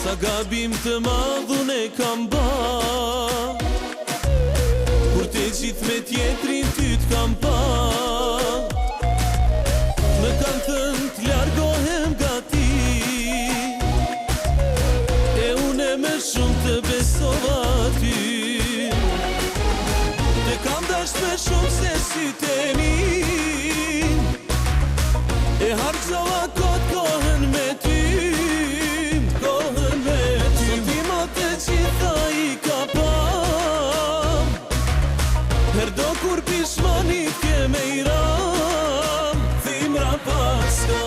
Sa gabim të madhun e kam ba, kur te gjithë me tjetrin ty t'kam pa. Më kanë thënë t'largohem nga ti, e une me shumë të besova ty. Te kam dasht me shumë se sytë e min, e harxova kot kohën me ty. Herdo kur pishmanit ke me i ram, thimra paska.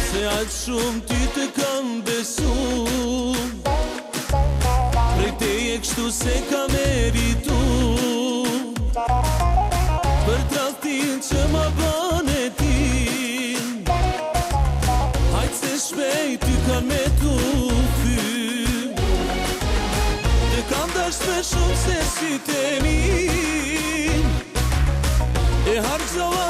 Se aq shumë ty të kam besu, prej teje kështu se ka meritu. Për tradhtin që ma bane tin, hajt se shpejt ty kan me tu thy. Te kam dasht me shumë se sytë e min, e harxova